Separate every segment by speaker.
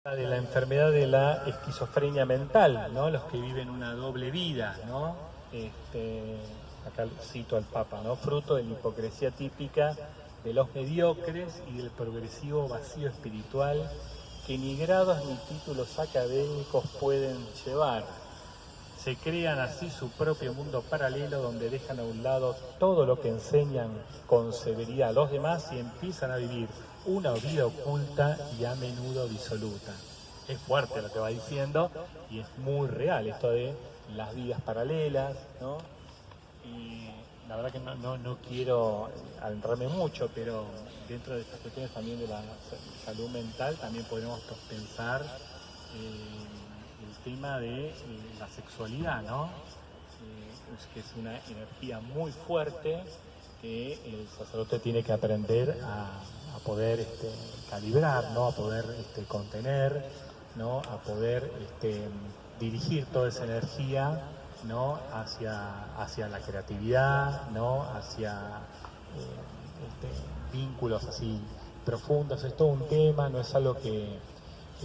Speaker 1: De la enfermedad de la esquizofrenia mental, ¿no? Los que viven una doble vida, ¿no? Acá cito al Papa, ¿no? Fruto de la hipocresía típica de los mediocres y del progresivo vacío espiritual que ni grados ni títulos académicos pueden llevar. Se crean así su propio mundo paralelo donde dejan a un lado todo lo que enseñan con severidad a los demás y empiezan a vivir una vida oculta y a menudo disoluta. Es fuerte lo que va diciendo y es muy real esto de las vidas paralelas, ¿no? Y la verdad que no quiero adentrarme mucho, pero dentro de estas cuestiones también de la salud mental también podemos pensar el tema de la sexualidad, ¿no? Que es una energía muy fuerte que el sacerdote tiene que aprender a poder calibrar, ¿no? A poder contener, ¿no? A poder dirigir toda esa energía, ¿no? hacia la creatividad, ¿no? Hacia vínculos así profundos. Es todo un tema, no es algo que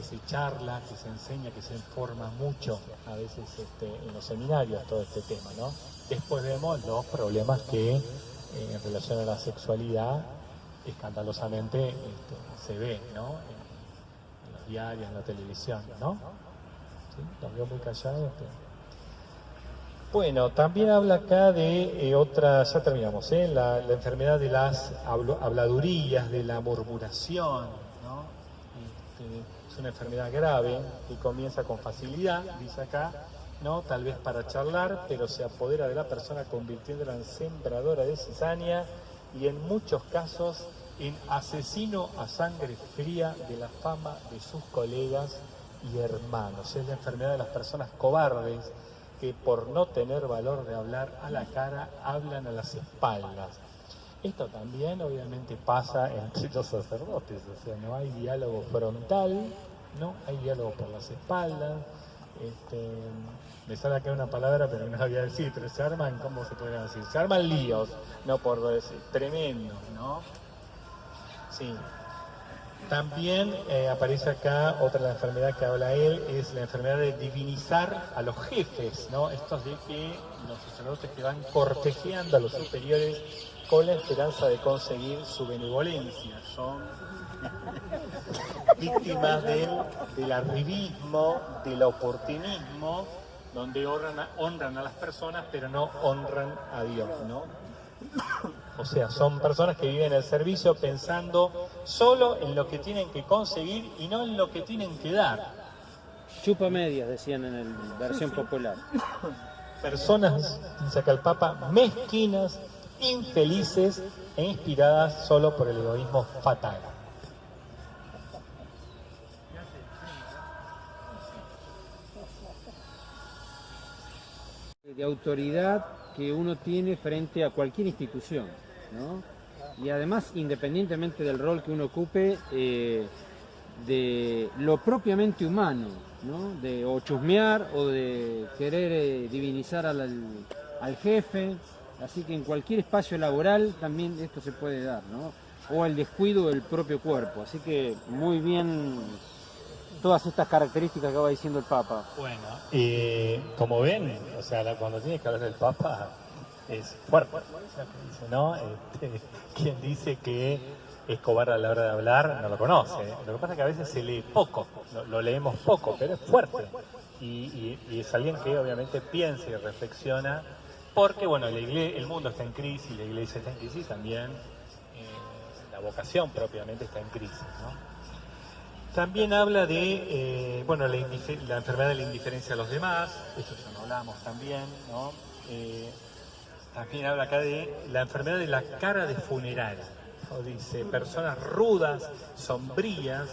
Speaker 1: se charla, que se enseña, que se informa mucho a veces en los seminarios todo este tema, ¿no? Después vemos los problemas que en relación a la sexualidad escandalosamente se ve, ¿no? En los diarios, en la televisión, ¿no? ¿Sí? Los veo muy callados. Bueno, también habla acá de otra, ya terminamos, la enfermedad de las habladurías, de la murmuración, ¿no? Es una enfermedad grave que comienza con facilidad, dice acá, ¿no? Tal vez para charlar, pero se apodera de la persona convirtiéndola en sembradora de cizaña y en muchos casos en asesino a sangre fría de la fama de sus colegas y hermanos. Es la enfermedad de las personas cobardes que por no tener valor de hablar a la cara, hablan a las espaldas. Esto también obviamente pasa entre los sacerdotes, o sea, no hay diálogo frontal, no hay diálogo por las espaldas. Me sale acá una palabra, pero no la voy a decir, pero se arman, ¿cómo se podría decir? Se arman líos, no por decir, tremendo, ¿no? Sí. También aparece acá otra de la enfermedad que habla él, es la enfermedad de divinizar a los jefes, ¿no? Estos de que los sacerdotes que van cortejeando a los superiores con la esperanza de conseguir su benevolencia. Son víctimas del arribismo, del oportunismo, donde honran a las personas, pero no honran a Dios, ¿no? O sea, son personas que viven el servicio pensando solo en lo que tienen que conseguir y no en lo que tienen que dar.
Speaker 2: Chupa medias, decían en la versión popular.
Speaker 1: Personas, dice acá el Papa, mezquinas, infelices e inspiradas solo por el egoísmo fatal.
Speaker 2: De autoridad que uno tiene frente a cualquier institución, ¿no? Y además, independientemente del rol que uno ocupe, de lo propiamente humano, ¿no? De o chusmear o de querer divinizar al jefe, así que en cualquier espacio laboral también esto se puede dar, ¿no? O el descuido del propio cuerpo, así que muy bien todas estas características que va diciendo el Papa.
Speaker 1: Bueno, como ven, o sea, cuando tiene que hablar del Papa es fuerte, ¿no? Quien dice que Escobar a la hora de hablar no lo conoce. Lo que pasa es que a veces se lee poco, lo leemos poco, pero es fuerte. Y es alguien que obviamente piensa y reflexiona, porque bueno, el mundo está en crisis, la iglesia está en crisis, también la vocación propiamente está en crisis, ¿no? También habla de bueno, la enfermedad de la indiferencia a los demás, eso ya lo hablamos también, ¿no? También habla acá de la enfermedad de la cara de funeral, ¿no? Dice, personas rudas, sombrías,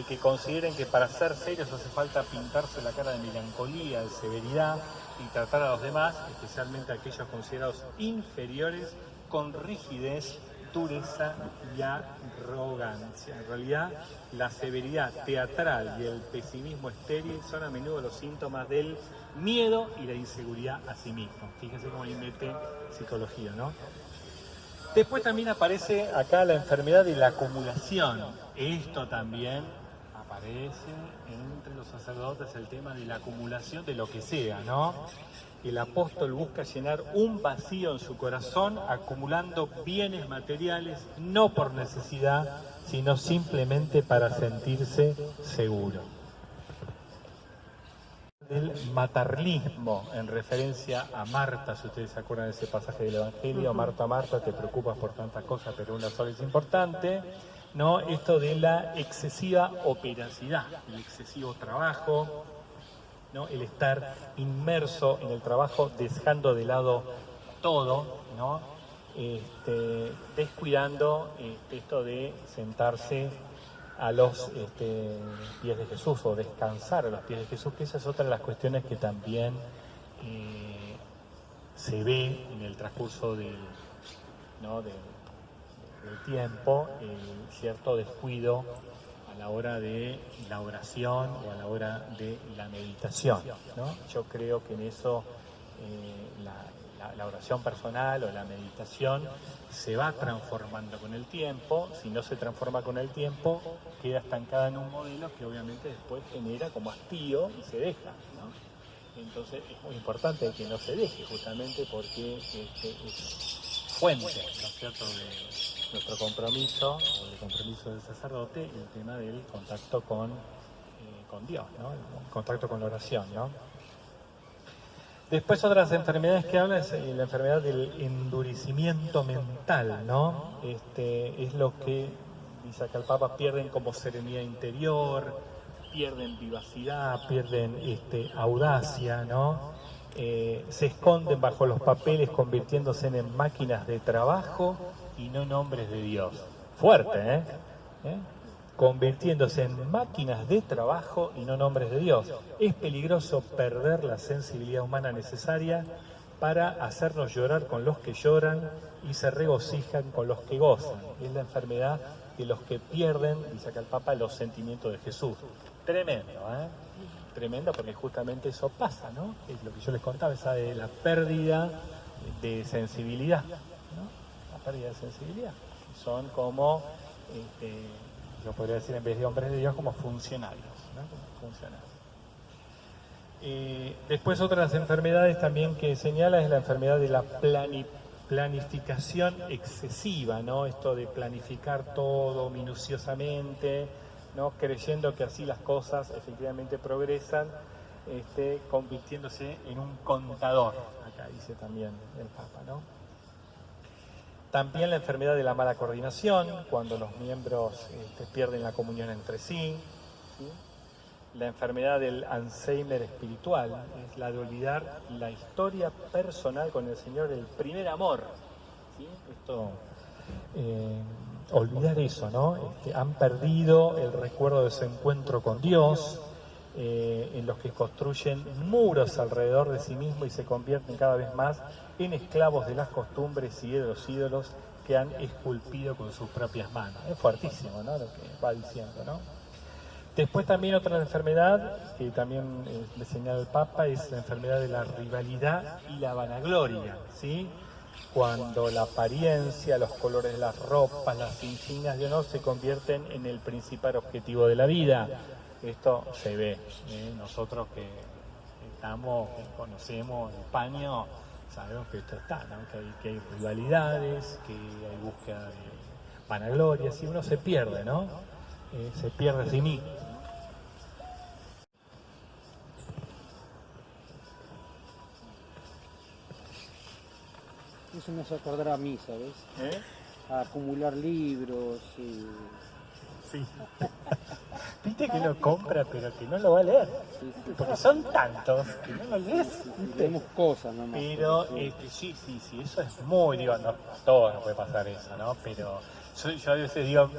Speaker 1: que consideren que para ser serios hace falta pintarse la cara de melancolía, de severidad y tratar a los demás, especialmente a aquellos considerados inferiores, con rigidez, dureza y arrogancia. En realidad, la severidad teatral y el pesimismo estéril son a menudo los síntomas del miedo y la inseguridad a sí mismo. Fíjense cómo ahí mete psicología, ¿no? Después también aparece acá la enfermedad de la acumulación. Esto también aparece entre los sacerdotes el tema de la acumulación de lo que sea, ¿no? El apóstol busca llenar un vacío en su corazón acumulando bienes materiales, no por necesidad, sino simplemente para sentirse seguro. Del maternismo, en referencia a Marta, si ustedes se acuerdan de ese pasaje del Evangelio, Marta, Marta, te preocupas por tantas cosas, pero una sola es importante, ¿no? Esto de la excesiva operacidad, el excesivo trabajo, ¿no? El estar inmerso en el trabajo, dejando de lado todo, ¿no? Descuidando esto de sentarse a los pies de Jesús o descansar a los pies de Jesús, que esa es otra de las cuestiones que también se ve en el transcurso del tiempo, cierto descuido a la hora de la oración o a la hora de la meditación, ¿no? Yo creo que en eso la oración personal o la meditación se va transformando con el tiempo. Si no se transforma con el tiempo, queda estancada en un modelo que obviamente después genera como hastío y se deja, ¿no? Entonces es muy importante que no se deje, justamente porque es fuente, ¿no es cierto?, de nuestro compromiso, o del compromiso del sacerdote, el tema del contacto con Dios, ¿no? El contacto con la oración, ¿no? Después otras enfermedades que habla es la enfermedad del endurecimiento mental, ¿no? Es lo que, dice acá el Papa, pierden como serenidad interior, pierden vivacidad, pierden audacia, ¿no? Se esconden bajo los papeles convirtiéndose en máquinas de trabajo y no en hombres de Dios. Fuerte, ¿eh? Convirtiéndose en máquinas de trabajo y no en hombres de Dios. Es peligroso perder la sensibilidad humana necesaria para hacernos llorar con los que lloran y se regocijan con los que gozan. Es la enfermedad de los que pierden, dice acá el Papa, los sentimientos de Jesús. Tremendo, ¿eh? Tremendo, porque justamente eso pasa, ¿no? Es lo que yo les contaba, esa de la pérdida de sensibilidad, ¿no? La pérdida de sensibilidad. Son como... yo podría decir, en vez de hombres de Dios, como funcionarios, ¿no? Como funcionarios. Después otras enfermedades también que señala es la enfermedad de la planificación excesiva, ¿no? Esto de planificar todo minuciosamente, ¿no? Creyendo que así las cosas efectivamente progresan, convirtiéndose en un contador, acá dice también el Papa, ¿no? También la enfermedad de la mala coordinación, cuando los miembros pierden la comunión entre sí, ¿sí? La enfermedad del Alzheimer espiritual, es la de olvidar la historia personal con el Señor, el primer amor, ¿sí? Esto, olvidar eso, ¿no? Han perdido el recuerdo de su encuentro con Dios, en los que construyen muros alrededor de sí mismos y se convierten cada vez más en esclavos de las costumbres y de los ídolos que han esculpido con sus propias manos. Es fuertísimo, ¿no?, lo que va diciendo, ¿no? Después también otra enfermedad que también le señala el Papa es la enfermedad de la rivalidad y la vanagloria, ¿sí? Cuando la apariencia, los colores de las ropas, las insignias de honor se convierten en el principal objetivo de la vida. Esto se ve, nosotros que estamos, que conocemos el paño, sabemos que esto está, ¿no? Que hay rivalidades, que hay búsqueda de vanaglorias, y uno se pierde, ¿no? Se pierde a sí mismo.
Speaker 2: Eso me hace acordar a mí, ¿sabes? A acumular libros y...
Speaker 1: Sí. Viste que lo compra, pero que no lo va a leer.
Speaker 2: Sí, sí.
Speaker 1: Porque son tantos que no lo lees.
Speaker 2: Sí, tenemos cosas nomás.
Speaker 1: Pero sí, eso es muy, digo, no, a todos nos puede pasar eso, ¿no? Pero yo a veces digo,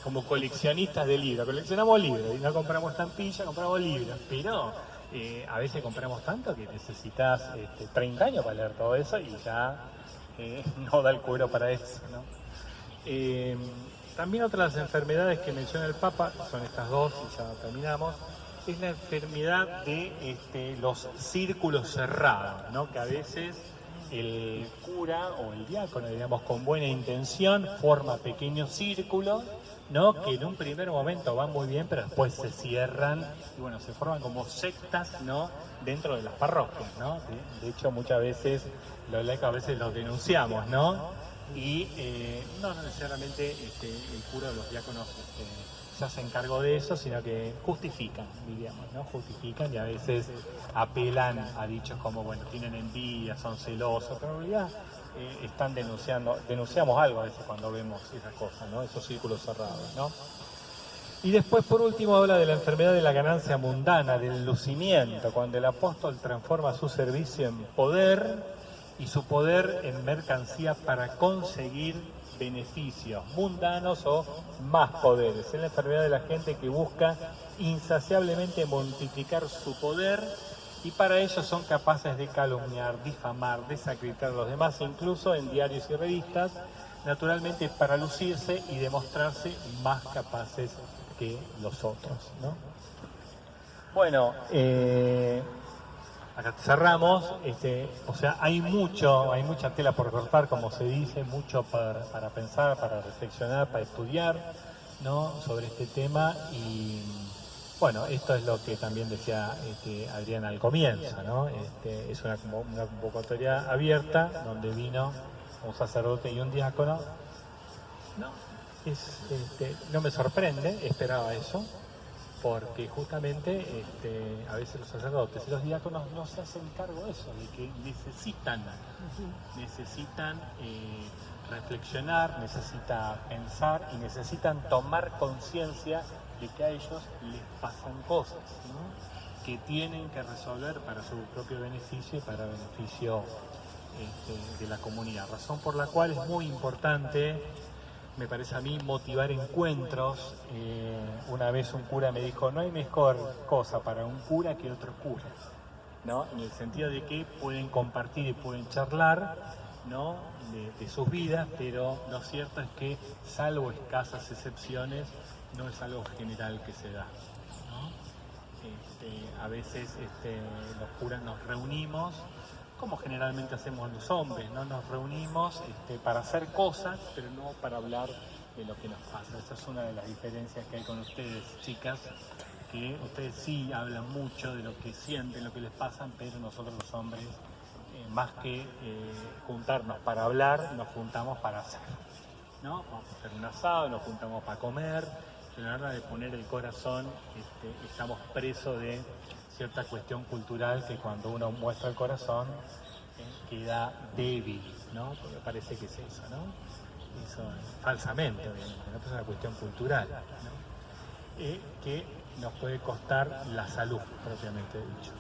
Speaker 1: como coleccionistas de libros, coleccionamos libros y no compramos estampillas, compramos libros. Pero a veces compramos tanto que necesitas 30 años para leer todo eso y ya no da el cuero para eso, ¿no? También otras enfermedades que menciona el Papa, son estas dos y ya terminamos, es la enfermedad de los círculos cerrados, ¿no? Que a veces el cura o el diácono, digamos, con buena intención, forma pequeños círculos, ¿no? Que en un primer momento van muy bien, pero después se cierran y bueno, se forman como sectas, ¿no? Dentro de las parroquias, ¿no? De hecho, muchas veces los laicos a veces los denunciamos, ¿no? Y no necesariamente el cura o los diáconos se hacen cargo de eso, sino que justifican, diríamos, ¿no? Justifican y a veces apelan a dichos como, bueno, tienen envidia, son celosos, pero en realidad están denunciamos algo a veces cuando vemos esas cosas, ¿no? Esos círculos cerrados, ¿no? Y después, por último, habla de la enfermedad de la ganancia mundana, del lucimiento, cuando el apóstol transforma su servicio en poder y su poder en mercancía para conseguir beneficios mundanos o más poderes. Es la enfermedad de la gente que busca insaciablemente multiplicar su poder y para ello son capaces de calumniar, difamar, desacreditar a los demás, incluso en diarios y revistas, naturalmente para lucirse y demostrarse más capaces que los otros, ¿no? Bueno, acá cerramos, o sea, hay mucha tela por cortar, como se dice, mucho para pensar, para reflexionar, para estudiar, ¿no? Sobre este tema y bueno, esto es lo que también decía Adriana al comienzo, ¿no? Es una convocatoria abierta donde vino un sacerdote y un diácono. No me sorprende, esperaba eso, porque justamente a veces los sacerdotes y los diáconos no se hacen cargo de eso, de que necesitan reflexionar, necesitan pensar y necesitan tomar conciencia de que a ellos les pasan cosas, ¿no? Que tienen que resolver para su propio beneficio y para el beneficio de la comunidad. Razón por la cual es muy importante, me parece a mí, motivar encuentros. Una vez un cura me dijo, no hay mejor cosa para un cura que otro cura, ¿no? En el sentido de que pueden compartir y pueden charlar, ¿no? de sus vidas, pero lo cierto es que, salvo escasas excepciones, no es algo general que se da, ¿no? A veces los curas nos reunimos, como generalmente hacemos los hombres, ¿no? Nos reunimos para hacer cosas, pero no para hablar de lo que nos pasa. Esa es una de las diferencias que hay con ustedes, chicas, que ustedes sí hablan mucho de lo que sienten, lo que les pasa, pero nosotros los hombres, más que juntarnos para hablar, nos juntamos para hacer, ¿no? Vamos a hacer un asado, nos juntamos para comer, pero a la hora de poner el corazón, estamos presos de cierta cuestión cultural que cuando uno muestra el corazón queda débil, ¿no? Porque parece que es eso, ¿no? Eso falsamente, obviamente, ¿no? Es una cuestión cultural, ¿no? Que nos puede costar la salud, propiamente dicho.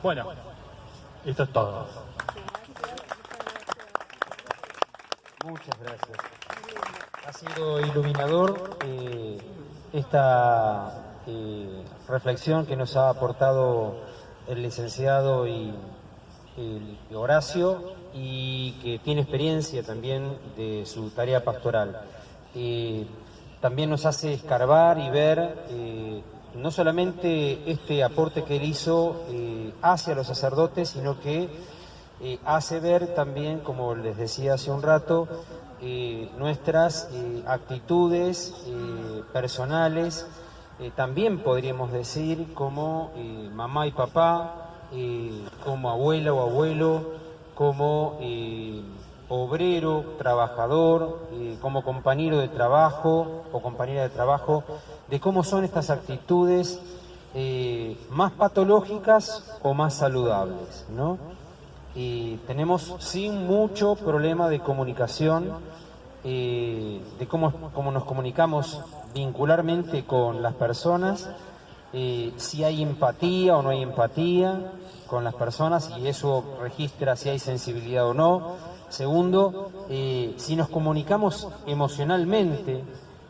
Speaker 1: Bueno, esto es todo.
Speaker 2: Muchas gracias. Ha sido iluminador esta reflexión que nos ha aportado el licenciado y Horacio, y que tiene experiencia también de su tarea pastoral. También nos hace escarbar y ver no solamente este aporte que él hizo hacia los sacerdotes, sino que hace ver también, como les decía hace un rato, nuestras actitudes personales, también podríamos decir como mamá y papá, como abuela o abuelo, como obrero, trabajador, como compañero de trabajo o compañera de trabajo, de cómo son estas actitudes más patológicas o más saludables, ¿no? Tenemos sí mucho problema de comunicación, de cómo nos comunicamos vincularmente con las personas, si hay empatía o no hay empatía con las personas, y eso registra si hay sensibilidad o no. Segundo, si nos comunicamos emocionalmente,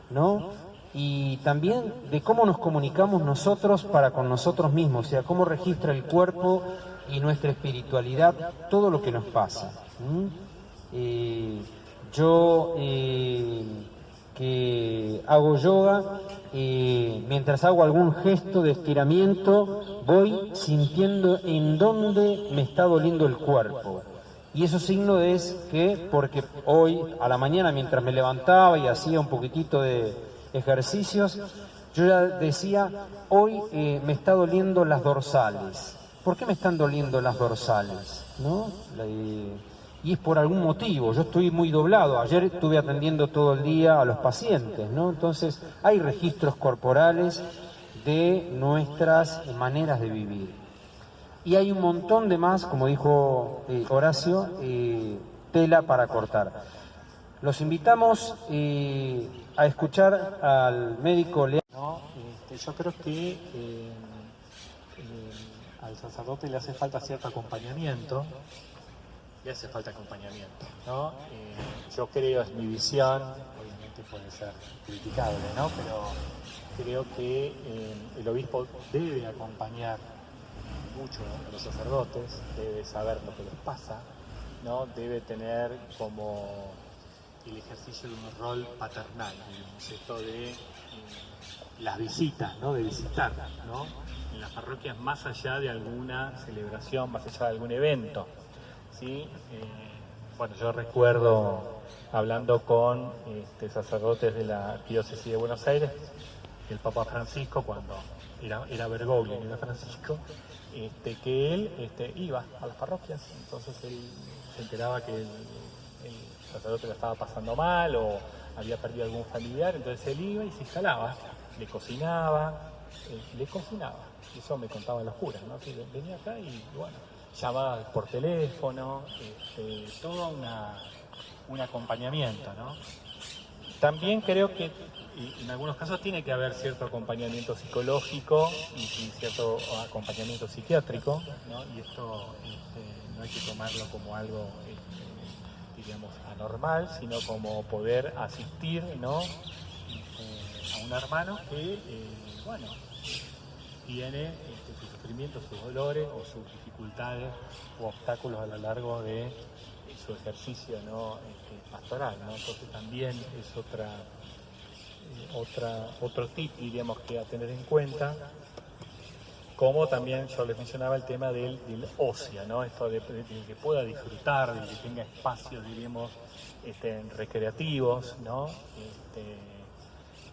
Speaker 2: ¿no? Y también de cómo nos comunicamos nosotros para con nosotros mismos, o sea, cómo registra el cuerpo y nuestra espiritualidad todo lo que nos pasa. Yo que hago yoga, mientras hago algún gesto de estiramiento, voy sintiendo en dónde me está doliendo el cuerpo. Y eso signo es que, porque hoy a la mañana mientras me levantaba y hacía un poquitito de ejercicios, yo ya decía, hoy me está doliendo las dorsales. ¿Por qué me están doliendo las dorsales? ¿No? Y es por algún motivo, yo estoy muy doblado, ayer estuve atendiendo todo el día a los pacientes, ¿no? Entonces hay registros corporales de nuestras maneras de vivir. Y hay un montón de más, como dijo Horacio, tela para cortar. Los invitamos a escuchar al médico Leandro.
Speaker 1: ¿No? Yo creo que al sacerdote le hace falta cierto acompañamiento, ¿no? Yo creo, es mi visión, obviamente puede ser criticable, ¿no? Pero creo que el obispo debe acompañar mucho a los sacerdotes, debe saber lo que les pasa, ¿no? Debe tener como el ejercicio de un rol paternal, digamos, esto de las visitas, ¿no? De visitar, ¿no? En las parroquias, más allá de alguna celebración, más allá de algún evento, ¿sí? Bueno, yo recuerdo hablando con sacerdotes de la diócesis de Buenos Aires, el Papa Francisco, cuando era Bergoglio, no era Francisco, que él iba a las parroquias, entonces él se enteraba que el sacerdote lo estaba pasando mal o había perdido algún familiar, entonces él iba y se instalaba, le cocinaba, eso me contaban los curas, ¿no? Así, venía acá y bueno, llamaba por teléfono, todo un acompañamiento, ¿no? También creo que en algunos casos tiene que haber cierto acompañamiento psicológico y cierto acompañamiento psiquiátrico, ¿no? Y esto no hay que tomarlo como algo, diríamos, anormal, sino como poder asistir, ¿no? A un hermano que, bueno, tiene sus sufrimientos, sus dolores o sus dificultades o obstáculos a lo largo de su ejercicio, ¿no? Pastoral, ¿no? Entonces también es otro tip, diríamos, que a tener en cuenta, como también yo les mencionaba el tema del ocio, ¿no? Esto de que pueda disfrutar, de que tenga espacios, diríamos, recreativos, ¿no?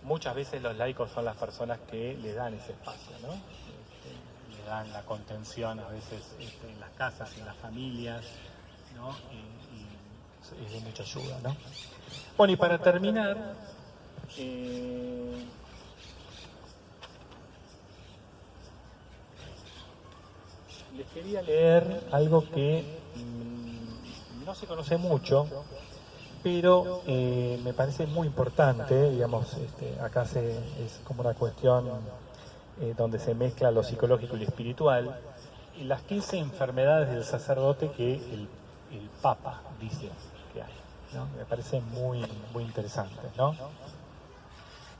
Speaker 1: Muchas veces los laicos son las personas que le dan ese espacio, ¿no? Le dan la contención a veces en las casas, en las familias, ¿no? Y es de mucha ayuda, ¿no? Bueno, y para terminar, les quería leer algo que no se conoce mucho, pero me parece muy importante, digamos, acá es como una cuestión donde se mezcla lo psicológico y lo espiritual, y las 15 enfermedades del sacerdote que el Papa dice que hay, ¿no? Me parece muy, muy interesante, ¿no?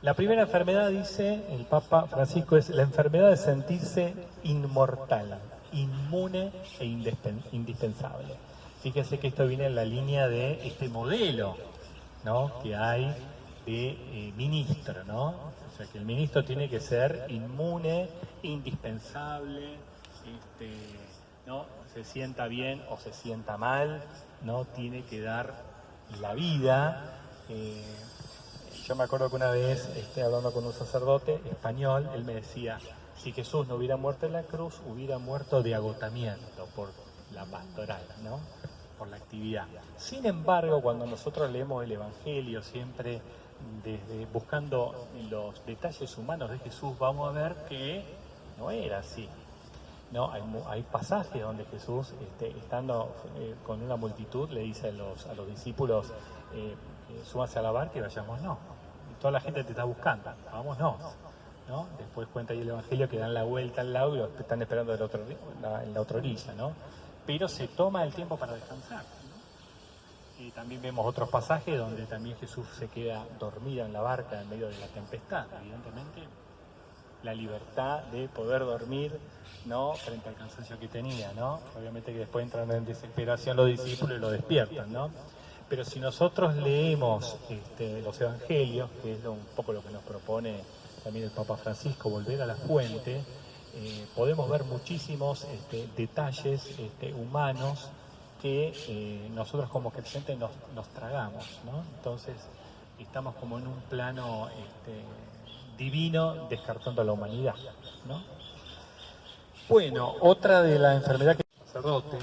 Speaker 1: La primera enfermedad, dice el Papa Francisco, es la enfermedad de sentirse inmortal, inmune e indispensable. Fíjese que esto viene en la línea de este modelo, ¿no? Que hay de ministro, ¿no? O sea, que el ministro tiene que ser inmune, indispensable, ¿no? Se sienta bien o se sienta mal, ¿no? Tiene que dar la vida. Yo me acuerdo que una vez, hablando con un sacerdote español, él me decía, si Jesús no hubiera muerto en la cruz, hubiera muerto de agotamiento por la pastoral, ¿no? Por la actividad. Sin embargo, cuando nosotros leemos el Evangelio, siempre desde buscando los detalles humanos de Jesús, vamos a ver que no era así, ¿no? Hay pasajes donde Jesús, estando con una multitud, le dice a los discípulos, súbanse a la barca y vayámonos. Toda la gente te está buscando, vámonos, ¿no? Después cuenta ahí el Evangelio que dan la vuelta al lago y los están esperando en la otra orilla, ¿no? Pero se toma el tiempo para descansar, ¿no? Y también vemos otros pasajes donde también Jesús se queda dormido en la barca en medio de la tempestad. Evidentemente, la libertad de poder dormir, ¿no? Frente al cansancio que tenía, ¿no? Obviamente que después entran en desesperación los discípulos y lo despiertan, ¿no? Pero si nosotros leemos los evangelios, que es un poco lo que nos propone también el Papa Francisco, volver a la fuente, podemos ver muchísimos detalles humanos, que nosotros como creyentes nos tragamos, ¿no? Entonces estamos como en un plano divino descartando a la humanidad, ¿no? Bueno, otra de la enfermedad que el sacerdote,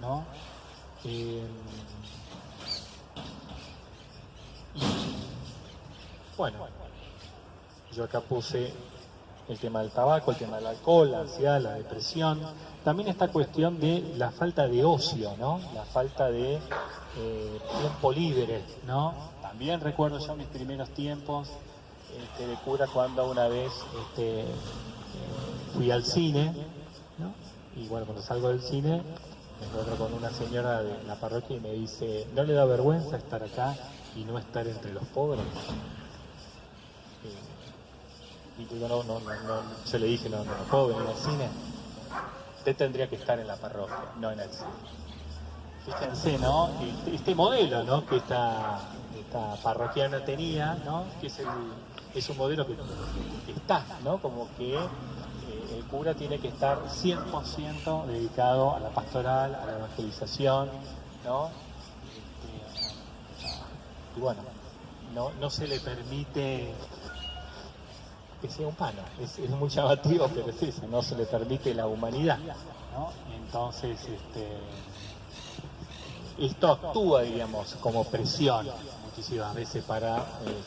Speaker 1: ¿no? Bueno, yo acá puse el tema del tabaco, el tema del alcohol, la ansiedad, la depresión. También esta cuestión de la falta de ocio, ¿no? La falta de tiempo libre, ¿no? También recuerdo yo mis primeros tiempos de cura cuando una vez fui al cine, ¿no? Y bueno, cuando salgo del cine me encuentro con una señora de la parroquia y me dice, ¿no le da vergüenza estar acá y no estar entre los pobres? Y digo, no, yo le dije, no puedo venir al cine. Usted tendría que estar en la parroquia, no en el cine. Fíjense, ¿no? Este modelo, ¿no? Que esta parroquiana tenía, ¿no? Que es un modelo que está, ¿no? Como que el cura tiene que estar 100% dedicado a la pastoral, a la evangelización, ¿no? Y bueno, no se le permite que sea humano, es muy llamativo, pero es eso, no se le permite la humanidad, ¿no? Entonces, esto actúa, digamos, como presión muchísimas veces para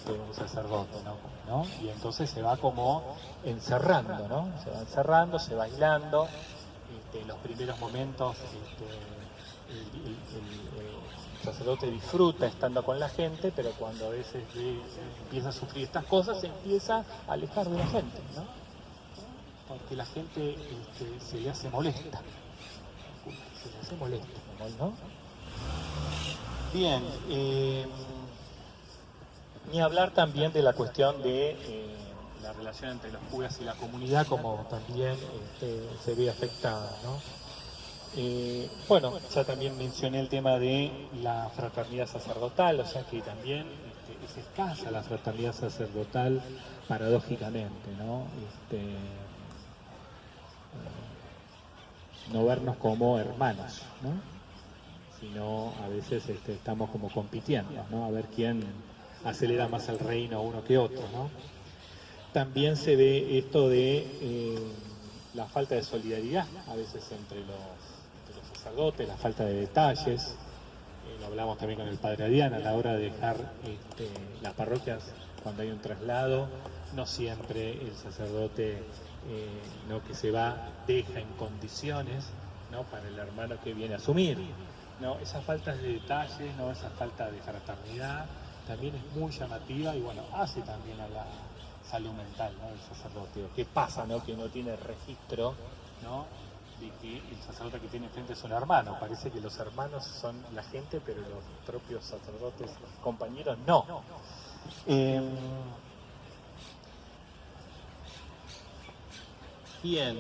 Speaker 1: un sacerdote, ¿no? Y entonces se va como encerrando, ¿no? Se va encerrando, se va aislando, en los primeros momentos el sacerdote disfruta estando con la gente, pero cuando a veces empieza a sufrir estas cosas, se empieza a alejar de la gente, ¿no? Porque la gente se le hace molesta, ¿no? Bien, ni hablar también de la cuestión de la relación entre los curas y la comunidad, como también se ve afectada, ¿no? Bueno, ya también mencioné el tema de la fraternidad sacerdotal, o sea que también es escasa la fraternidad sacerdotal, paradójicamente, ¿no? No vernos como hermanos, ¿no? Sino a veces estamos como compitiendo, ¿no? A ver quién acelera más el reino uno que otro, ¿no? También se ve esto de la falta de solidaridad, a veces entre los sacerdotes, la falta de detalles. Lo hablamos también con el padre Adrián a la hora de dejar las parroquias cuando hay un traslado. No siempre el sacerdote ¿no? que se va deja en condiciones, ¿no? Para el hermano que viene a asumir, ¿no? Esas faltas de detalles, ¿no? Esa falta de fraternidad también es muy llamativa y bueno, hace también a la salud mental, ¿no? del sacerdote. ¿Qué pasa, ¿no? Que no tiene registro, ¿no? de que el sacerdote que tiene enfrente es un hermano? Parece que los hermanos son la gente, pero los propios sacerdotes, compañeros, no. Bien.